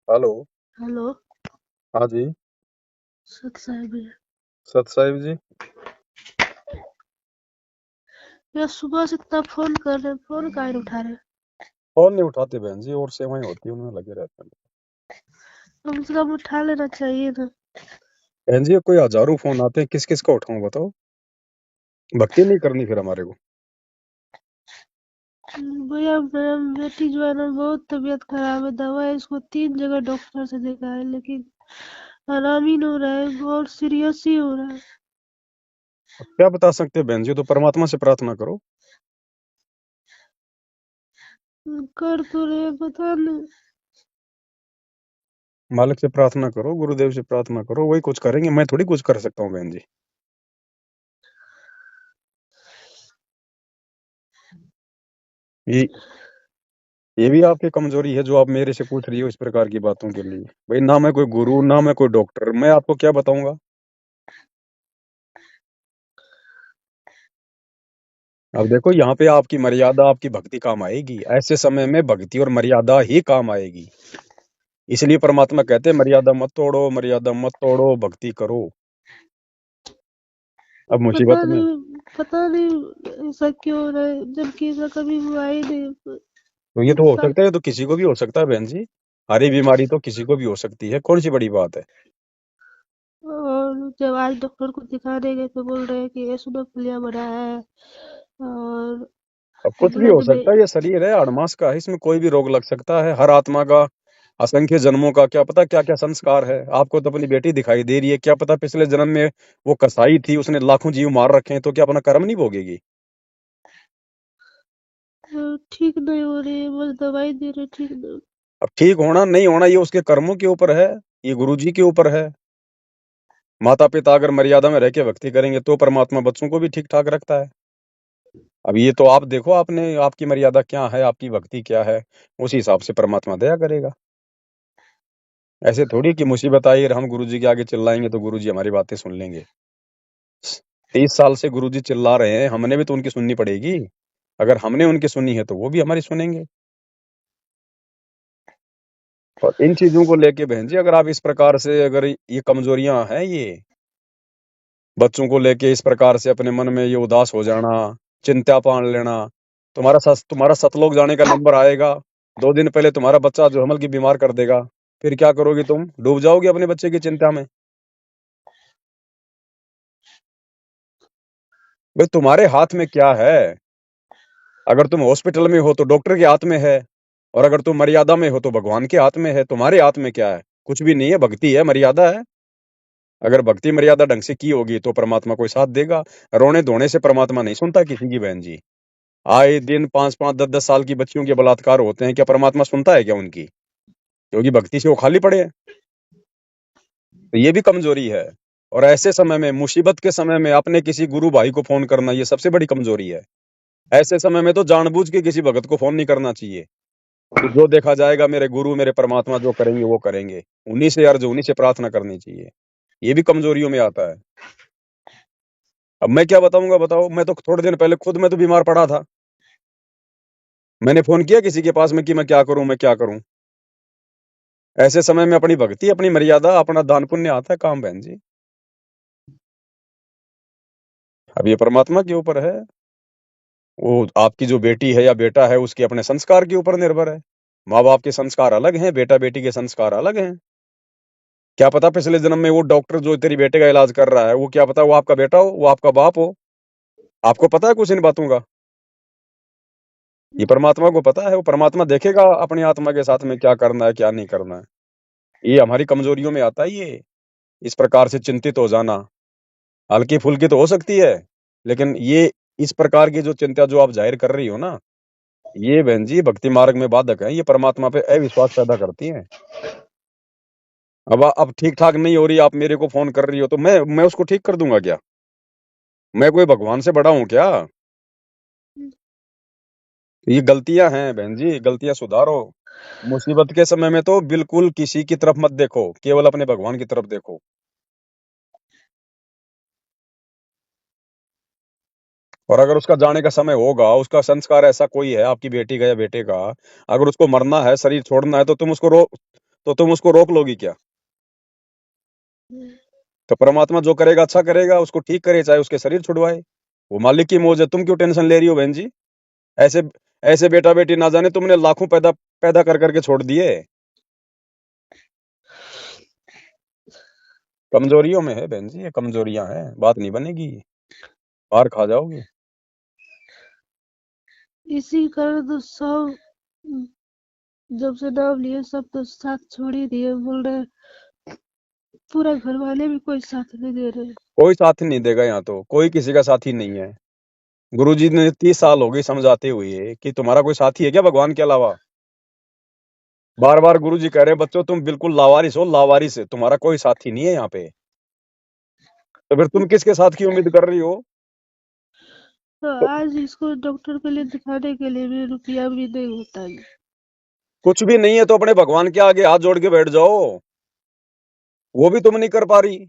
Hello. Hello. हाँ जी। सत साहब है। सत साहिब जी। यार सुबह से इतना फोन कर रहे, फोन काहे नहीं उठा रहे? फोन नहीं उठाते बहन जी, और सेवाएं होती है उनमें लगे रहते हैं। कम से कम उठा लेना चाहिए ना। बहन जी कोई हजारों फोन आते हैं, किस किस का उठाऊं बताओ। भक्ति नहीं करनी फिर हमारे को। भैया मेरा बेटी जो है ना, बहुत तबीयत खराब है। दवा है, इसको 3 जगह डॉक्टर से देखा है, लेकिन आराम ही नहीं हो रहा है, बहुत सीरियस ही हो रहा है। अब क्या बता सकते हैं बहन जी, तो परमात्मा से प्रार्थना करो। कर तो रहे हैं, पता नहीं। मालिक से प्रार्थना करो, गुरुदेव से प्रार्थना करो, वही कुछ करेंगे, मैं थोड़ी कुछ कर सकता हूँ बहन जी। ये ये भी आपकी कमजोरी है जो आप मेरे से पूछ रही हो इस प्रकार की बातों के लिए। भाई ना मैं कोई गुरु, ना मैं कोई डॉक्टर, मैं आपको क्या बताऊंगा। अब देखो यहाँ पे आपकी मर्यादा, आपकी भक्ति काम आएगी। ऐसे समय में भक्ति और मर्यादा ही काम आएगी। इसलिए परमात्मा कहते हैं मर्यादा मत तोड़ो, मर्यादा मत तोड़ो, भक्ति करो। अब मुसीबत में पता नहीं ऐसा क्यों हो रहा है, जबकि ऐसा कभी हुआ ही नहीं। तो ये तो हो सब। सकता है, तो किसी को भी हो सकता है बहन जी। हरी बीमारी तो किसी को भी हो सकती है, कौन सी बड़ी बात है। और जब आज डॉक्टर को दिखाने गए तो बोल रहे हैं कि एसिडोफिलिया बढ़ा है, और अब कुछ भी हो ब्लड में। सकता है, ये शरीर है अड़मास का है, इसमें कोई भी रोग लग सकता है। हर आत्मा का असंख्य जन्मों का क्या पता क्या क्या संस्कार है। आपको तो अपनी बेटी दिखाई दे रही है, क्या पता पिछले जन्म में वो कसाई थी, उसने लाखों जीव मार रखे हैं, तो क्या अपना कर्म नहीं भोगेगी। ठीक नहीं हो रही है, बस दवाई दे रहे, ठीक नहीं। अब ठीक होना नहीं होना ये उसके कर्मों के ऊपर है, ये गुरु जी के ऊपर है। माता पिता अगर मर्यादा में रह के भक्ति करेंगे तो परमात्मा बच्चों को भी ठीक ठाक रखता है। अब ये तो आप देखो, आपने आपकी मर्यादा क्या है, आपकी भक्ति क्या है, उसी हिसाब से परमात्मा दया करेगा। ऐसे थोड़ी कि मुसीबत आई और हम गुरु जी के आगे चिल्लाएंगे तो गुरु जी हमारी बातें सुन लेंगे। 30 साल से गुरु जी चिल्ला रहे हैं, हमने भी तो उनकी सुननी पड़ेगी। अगर हमने उनकी सुनी है तो वो भी हमारी सुनेंगे। और इन चीजों को लेके बहन जी, अगर आप इस प्रकार से, अगर ये कमजोरियां हैं, ये बच्चों को लेके इस प्रकार से अपने मन में ये उदास हो जाना, चिंता पान लेना, तुम्हारा सतलोक जाने का नंबर आएगा। 2 दिन पहले तुम्हारा बच्चा जो हमल की बीमार कर देगा, फिर क्या करोगी तुम, डूब जाओगी अपने बच्चे की चिंता में। भाई तुम्हारे हाथ में क्या है। अगर तुम हॉस्पिटल में हो तो डॉक्टर के हाथ में है, और अगर तुम मर्यादा में हो तो भगवान के हाथ में है। तुम्हारे हाथ में क्या है, कुछ भी नहीं है। भक्ति है, मर्यादा है। अगर भक्ति मर्यादा ढंग से की होगी तो परमात्मा कोई साथ देगा। रोने धोने से परमात्मा नहीं सुनता किसी की बहन जी। आए दिन 5-5 10-10 साल की बच्चियों के बलात्कार होते हैं, क्या परमात्मा सुनता है क्या उनकी? क्योंकि भक्ति से वो खाली पड़े हैं। तो ये भी कमजोरी है। और ऐसे समय में, मुसीबत के समय में अपने किसी गुरु भाई को फोन करना, ये सबसे बड़ी कमजोरी है। ऐसे समय में तो जानबूझ के किसी भगत को फोन नहीं करना चाहिए कि जो देखा जाएगा, मेरे गुरु मेरे परमात्मा जो करेंगे वो करेंगे। उन्हीं से अर्ज, उन्हीं से प्रार्थना करनी चाहिए। ये भी कमजोरियों में आता है। अब मैं क्या बताऊंगा बताओ, मैं तो थोड़े दिन पहले खुद मैं तो बीमार पड़ा था। मैंने फोन किया किसी के पास में कि मैं क्या करूं, मैं क्या करूं। ऐसे समय में अपनी भक्ति, अपनी मर्यादा, अपना दान पुण्य आता है काम बहन जी। अब ये परमात्मा के ऊपर है। वो आपकी जो बेटी है या बेटा है, उसके अपने संस्कार के ऊपर निर्भर है। माँ बाप के संस्कार अलग हैं, बेटा बेटी के संस्कार अलग हैं। क्या पता पिछले जन्म में वो डॉक्टर जो तेरी बेटे का इलाज कर रहा है, वो क्या पता वो आपका बेटा हो, वो आपका बाप हो। आपको पता है कुछ इन बातों का? ये परमात्मा को पता है। वो परमात्मा देखेगा अपनी आत्मा के साथ में क्या करना है, क्या नहीं करना है। ये हमारी कमजोरियों में आता है ये, इस प्रकार से चिंतित हो जाना। हल्की फुल्की तो हो सकती है, लेकिन ये इस प्रकार की जो चिंता जो आप जाहिर कर रही हो ना, ये बहन जी भक्ति मार्ग में बाधक है। ये परमात्मा पे अविश्वास पैदा करती है। अब ठीक ठाक नहीं हो रही, आप मेरे को फोन कर रही हो, तो मैं उसको ठीक कर दूंगा क्या? मैं कोई भगवान से बड़ा हूं क्या? ये गलतियां हैं बहन जी, गलतियां सुधारो। मुसीबत के समय में तो बिल्कुल किसी की तरफ मत देखो, केवल अपने भगवान की तरफ देखो। और अगर उसका जाने का समय होगा, उसका संस्कार ऐसा कोई है आपकी बेटी का या बेटे का, अगर उसको मरना है, शरीर छोड़ना है, तो तुम उसको तो तुम उसको रोक लोगी क्या? तो परमात्मा जो करेगा अच्छा करेगा, उसको ठीक करे, चाहे उसके शरीर छुड़वाए। वो मालिक की मौज है, तुम क्यों टेंशन ले रही हो बहन जी? ऐसे ऐसे बेटा बेटी ना जाने तुमने लाखों पैदा पैदा कर करके छोड़ दिए। कमजोरियों में है बहन जी, ये कमजोरियां हैं, बात नहीं बनेगी, मार खा जाओगी। इसी कारण तो सब जब से नाम लिए सब तो साथ छोड़ ही दिए, बोल रहे पूरा घर वाले भी कोई साथ नहीं दे रहे। कोई साथ नहीं देगा, यहाँ तो कोई किसी का साथी नहीं है। गुरुजी ने 30 साल हो गए समझाते हुए कि तुम्हारा कोई साथी है क्या भगवान के अलावा? बार बार गुरुजी कह रहे हैं बच्चों तुम बिल्कुल लावारिस हो, लावारिस है, तुम्हारा कोई साथी नहीं है यहाँ पे। तो फिर तुम किसके साथ की उम्मीद कर रही हो? तो तो आज इसको डॉक्टर के लिए दिखाने के लिए भी रुपया भी नहीं होता है। कुछ भी नहीं है तो अपने भगवान के आगे हाथ जोड़ के बैठ जाओ, वो भी तुम नहीं कर पा रही।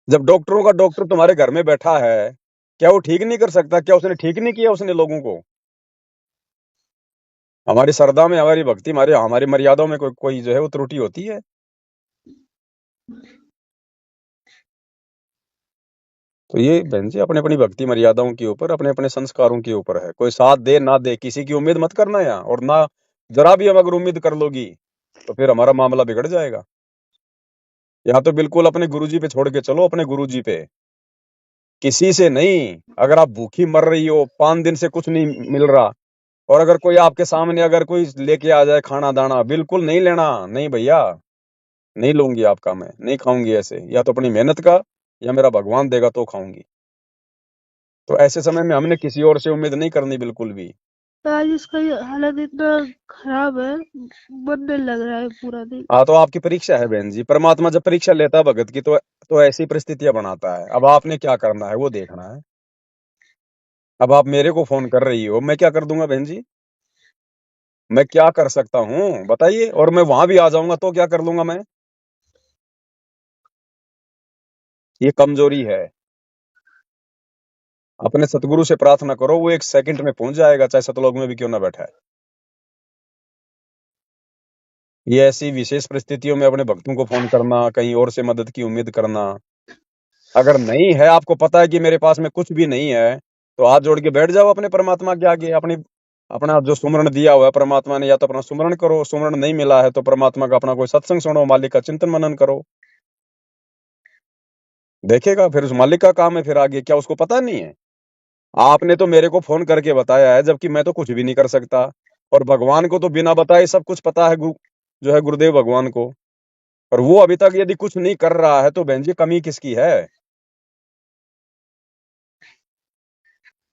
जब डॉक्टरों का डॉक्टर तुम्हारे घर में बैठा है, क्या वो ठीक नहीं कर सकता? क्या उसने ठीक नहीं किया उसने लोगों को? हमारी श्रद्धा में, हमारी भक्ति, हमारी हमारी मर्यादाओं में कोई जो है वो त्रुटि होती है। तो ये बहन जी अपने अपनी भक्ति मर्यादाओं के ऊपर, अपने अपने संस्कारों के ऊपर है। कोई साथ दे ना दे, किसी की उम्मीद मत करना यहाँ, और ना जरा भी हम अगर उम्मीद कर लोगी तो फिर हमारा मामला बिगड़ जाएगा। यहाँ तो बिल्कुल अपने गुरुजी पे छोड़ के चलो, अपने गुरुजी पे, किसी से नहीं। अगर आप भूखी मर रही हो, 5 दिन से कुछ नहीं मिल रहा, और अगर कोई आपके सामने अगर कोई लेके आ जाए खाना दाना, बिल्कुल नहीं लेना, नहीं भैया, नहीं लूंगी आपका, मैं नहीं खाऊंगी ऐसे, या तो अपनी मेहनत का, या मेरा भगवान देगा तो खाऊंगी। तो ऐसे समय में हमने किसी और से उम्मीद नहीं करनी बिल्कुल भी। आज इसका ये हालत इतना खराब है, मन नहीं लग रहा है पूरा दिन। हाँ तो आपकी परीक्षा है बहन जी, परमात्मा जब परीक्षा लेता है भगत की तो ऐसी परिस्थितियां बनाता है। अब आपने क्या करना है वो देखना है। अब आप मेरे को फोन कर रही हो, मैं क्या कर दूंगा बहन जी? मैं क्या कर सकता हूँ बताइए? और मैं वहां भी आ जाऊंगा तो क्या कर लूंगा मैं? ये कमजोरी है। अपने सतगुरु से प्रार्थना करो, वो 1 सेकंड में पहुंच जाएगा, चाहे सतलोक में भी क्यों ना बैठा है। ये ऐसी विशेष परिस्थितियों में अपने भक्तों को फोन करना, कहीं और से मदद की उम्मीद करना, अगर नहीं है, आपको पता है कि मेरे पास में कुछ भी नहीं है, तो हाथ जोड़ के बैठ जाओ अपने परमात्मा के आगे। अपनी अपना जो सुमरण दिया हुआ है परमात्मा ने, या तो अपना सुमरण करो, सुमरण नहीं मिला है तो परमात्मा का अपना कोई सत्संग सुनो, मालिक का चिंतन मनन करो, देखेगा फिर उस मालिक का काम है। फिर आगे क्या उसको पता नहीं है? आपने तो मेरे को फोन करके बताया है, जबकि मैं तो कुछ भी नहीं कर सकता, और भगवान को तो बिना बताए सब कुछ पता है, जो है गुरुदेव भगवान को। और वो अभी तक यदि कुछ नहीं कर रहा है तो बहन जी कमी किसकी है?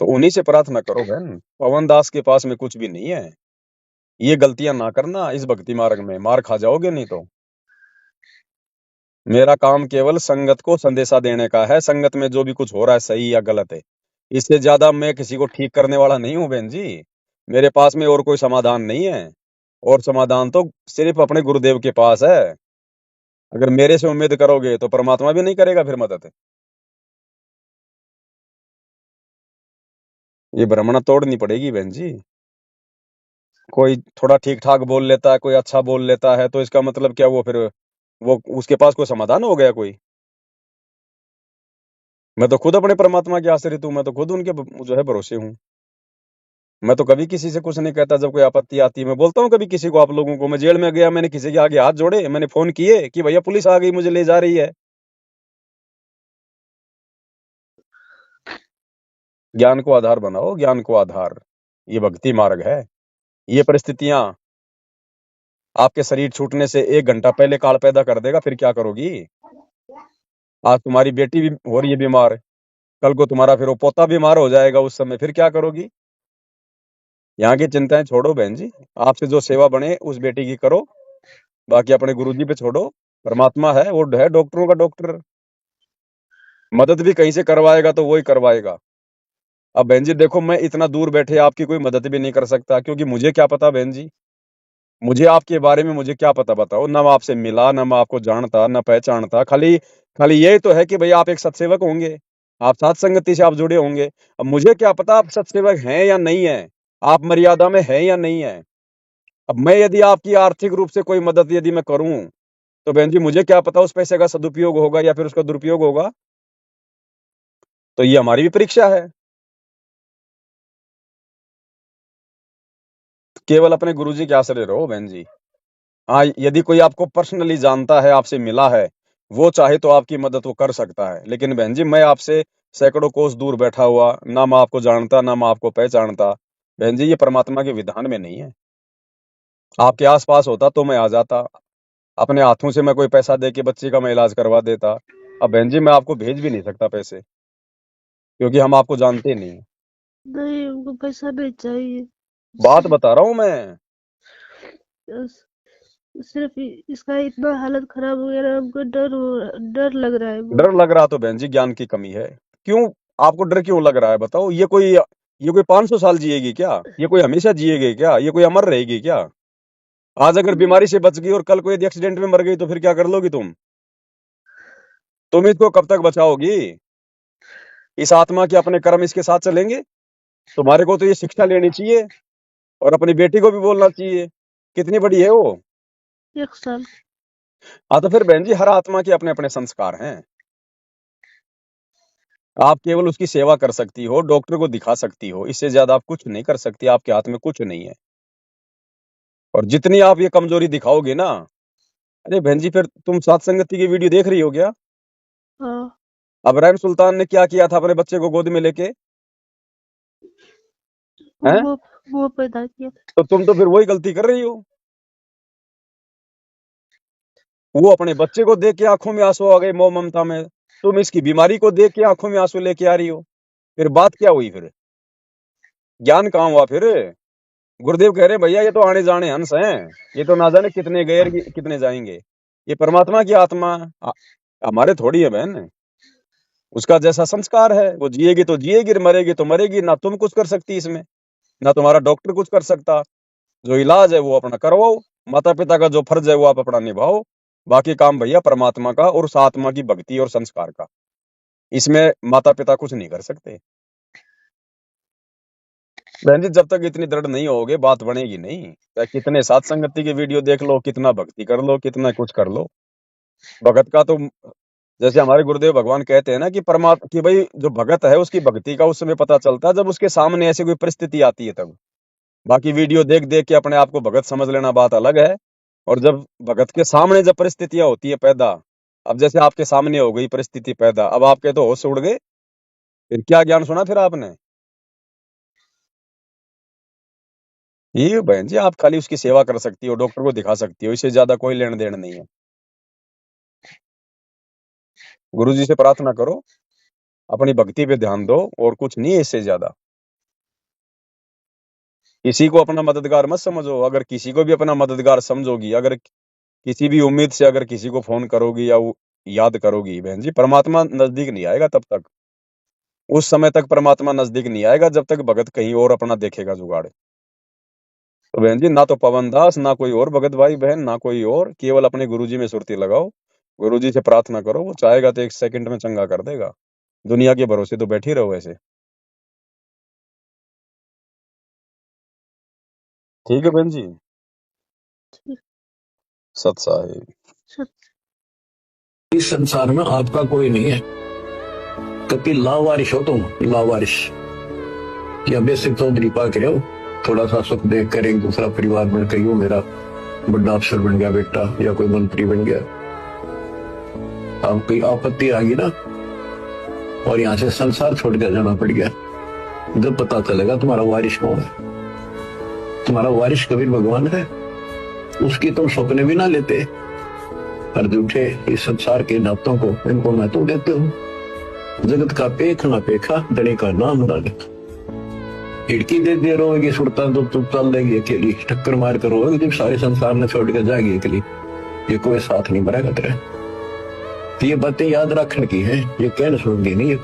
तो उन्हीं से प्रार्थना करो बहन। पवन दास के पास में कुछ भी नहीं है। ये गलतियां ना करना, इस भक्ति मार्ग में मार खा जाओगे नहीं तो। मेरा काम केवल संगत को संदेशा देने का है, संगत में जो भी कुछ हो रहा है सही या गलत है, इससे ज्यादा मैं किसी को ठीक करने वाला नहीं हूं बहन जी। मेरे पास में और कोई समाधान नहीं है, और समाधान तो सिर्फ अपने गुरुदेव के पास है। अगर मेरे से उम्मीद करोगे तो परमात्मा भी नहीं करेगा फिर मदद। ये भ्रमणा तोड़नी पड़ेगी बहन जी। कोई थोड़ा ठीक ठाक बोल लेता है, कोई अच्छा बोल लेता है, तो इसका मतलब क्या वो फिर वो उसके पास कोई समाधान हो गया कोई? मैं तो खुद अपने परमात्मा के आश्रित हूँ, मैं तो खुद उनके जो है भरोसे हूँ। मैं तो कभी किसी से कुछ नहीं कहता, जब कोई आपत्ति आती है मैं बोलता हूँ कभी किसी को, आप लोगों को। मैं जेल में गया, मैंने किसी के आगे हाथ जोड़े, मैंने फोन किए कि भैया पुलिस आ गई, मुझे ले जा रही है। ज्ञान को आधार बनाओ, ज्ञान को आधार, ये भक्ति मार्ग है। ये परिस्थितियां आपके शरीर छूटने से 1 घंटा पहले काल पैदा कर देगा, फिर क्या करोगी? आज तुम्हारी बेटी भी हो रही है बीमार, कल को तुम्हारा फिर वो पोता बीमार हो जाएगा, उस समय फिर क्या करोगी? यहाँ की चिंताएं छोड़ो बहन जी, आपसे जो सेवा बने उस बेटी की करो, बाकी अपने गुरुजी पे छोड़ो। परमात्मा है, वो है डॉक्टरों का डॉक्टर, मदद भी कहीं से करवाएगा तो वही करवाएगा। अब बहन जी देखो, मैं इतना दूर बैठे आपकी कोई मदद भी नहीं कर सकता, क्योंकि मुझे क्या पता बहन जी, मुझे आपके बारे में मुझे क्या पता बताओ? ना मैं आपसे मिला, ना मैं आपको जानता, ना पहचानता। खाली खाली यही तो है कि भैया आप एक सत्सेवक होंगे, आप साथ संगति से आप जुड़े होंगे। अब मुझे क्या पता आप सत्सेवक हैं या नहीं है, आप मर्यादा में हैं या नहीं है। अब मैं यदि आपकी आर्थिक रूप से कोई मदद यदि मैं करूं, तो बहन जी मुझे क्या पता उस पैसे का सदुपयोग होगा या फिर उसका दुरुपयोग होगा। तो ये हमारी भी परीक्षा है। केवल अपने गुरुजी के आश्रय रहो बहन जी। हाँ, यदि कोई आपको पर्सनली जानता है, आपसे मिला है, वो चाहे तो आपकी मदद वो कर सकता है। लेकिन बहन जी, मैं आपसे सैकड़ों कोस दूर बैठा हुआ, ना मैं आपको जानता, ना मैं आपको पहचानता, बहन जी ये परमात्मा के विधान में नहीं है। आपके आसपास होता तो मैं आ जाता, अपने हाथों से मैं कोई पैसा दे के बच्चे का मैं इलाज करवा देता। अब बहन जी मैं आपको भेज भी नहीं सकता पैसे, क्योंकि हम आपको जानते नहीं। नहीं, हमको पैसा नहीं चाहिए। बात बता रहा हूं मैं। बस सिर्फ इसका इतना हालत खराब हो गया ना, हमको डर लग रहा है बहुत। डर लग रहा तो बहन जी ज्ञान की कमी है। क्यों आपको डर क्यों लग रहा है बताओ? ये कोई 500 साल जिएगी क्या? ये कोई हमेशा जिएगी क्या? ये कोई अमर रहेगी क्या? आज अगर बीमारी से बच गई और कल कोई एक्सीडेंट में मर गई तो फिर क्या कर लोगी तुम इसको कब तक बचाओगी? इस आत्मा के अपने कर्म इसके साथ चलेंगे? तुम्हारे को तो ये शिक्षा लेनी चाहिए और अपनी बेटी को भी बोलना चाहिए। कितनी बड़ी है वो? 1 साल। हाँ, तो फिर बहन जी हर आत्मा के अपने अपने संस्कार हैं। आप केवल उसकी सेवा कर सकती हो, डॉक्टर को दिखा सकती हो, इससे ज्यादा आप कुछ नहीं कर सकती। आपके हाथ में कुछ नहीं है। और जितनी आप ये कमजोरी दिखाओगे ना, अरे बहन जी फिर तुम सात संगति की वीडियो देख रही हो क्या? हाँ, अब इब्राहिम सुल्तान ने क्या किया था अपने बच्चे को गोद में लेके? हैं? वो पैदा किया था। तो तुम तो फिर वही गलती कर रही हो। वो अपने बच्चे को देख के आंखों में आंसू आ गए मोह ममता में, तुम इसकी बीमारी को देख के आंखों में आंसू लेके आ रही हो। फिर बात क्या हुई? फिर ज्ञान कहाँ हुआ? फिर गुरुदेव कह रहे हैं भैया ये तो आने जाने हंस हैं, ये तो ना जाने कितने गए और कितने जाएंगे। ये परमात्मा की आत्मा हमारे थोड़ी है बहन। उसका जैसा संस्कार है, वो जिएगी तो जिएगी, मरेगी तो मरेगी। ना तुम कुछ कर सकती इसमें, ना तुम्हारा डॉक्टर कुछ कर सकता। जो इलाज है वो अपना करवाओ, माता पिता का जो फर्ज है वो आप अपना निभाओ। बाकी काम भैया परमात्मा का और उस आत्मा की भक्ति और संस्कार का। इसमें माता पिता कुछ नहीं कर सकते। बहन जी जब तक इतनी दृढ़ नहीं होगे बात बनेगी नहीं। चाहे कितने साथ संगति की वीडियो देख लो, कितना भक्ति कर लो, कितना कुछ कर लो, भगत का तो जैसे हमारे गुरुदेव भगवान कहते हैं ना कि परमात्मा की भाई जो भगत है उसकी भक्ति का उस समय पता चलता है जब उसके सामने ऐसी कोई परिस्थिति आती है तब। बाकी वीडियो देख देख के अपने आप को भगत समझ लेना बात अलग है। और जब भगत के सामने जब परिस्थितियां होती है पैदा, अब जैसे आपके सामने हो गई परिस्थिति पैदा, अब आपके तो होश उड़ गए, फिर क्या ज्ञान सुना फिर आपने? ये बहन जी आप खाली उसकी सेवा कर सकती हो, डॉक्टर को दिखा सकती हो, इससे ज्यादा कोई लेन देन नहीं है। गुरु जी से प्रार्थना करो, अपनी भक्ति पे ध्यान दो, और कुछ नहीं है इससे ज्यादा। किसी को अपना मददगार मत समझो। अगर किसी को भी अपना मददगार समझोगी, अगर किसी भी उम्मीद से अगर किसी को फोन करोगी या याद करोगी, बहन जी परमात्मा नजदीक नहीं आएगा तब तक। उस समय तक परमात्मा नजदीक नहीं आएगा जब तक भगत कहीं और अपना देखेगा जुगाड़। तो बहन जी ना तो पवन दास, ना कोई और भगत भाई बहन, ना कोई और, केवल अपने गुरुजी में सुरती लगाओ, गुरुजी से प्रार्थना करो, वो चाहेगा तो 1 सेकंड में चंगा कर देगा। दुनिया के भरोसे तो बैठी रहो ऐसे। ठीक है बहन जी। ठीक। सत साहिब। इस संसार में आपका कोई नहीं है, क्योंकि लावारिश हो तुम, लावारिश। या बेसिक चौधरी पाक रहे हो, थोड़ा सा सुख देख कर एक दूसरा परिवार में कहियो मेरा बड़ा अफसर बन गया बेटा, या कोई मंत्री बन गया। अब कोई आपत्ति आ गई ना और यहाँ से संसार छोड़ कर जाना पड़ गया, जब पता चलेगा तुम्हारा वारिश कौन है। तुम्हारा वारिश कबीर भगवान है, उसकी तुम सपने भी ना लेते, पर झूठे इस संसार के नातों को इनको महत्व देते हो। जगत का पेख ना पेखा, धनी का नाम ना लेखा। खिड़की दे रोएगी सुरता तो तुम चल देगी अकेली, टक्कर मार कर रोएगी जब सारे संसार ने छोड़ कर जाएगी अकेली। ये कोई साथ नहीं बनेगा तेरा। तो ये बातें याद रखने की है, ये कहने सुननी नहीं है।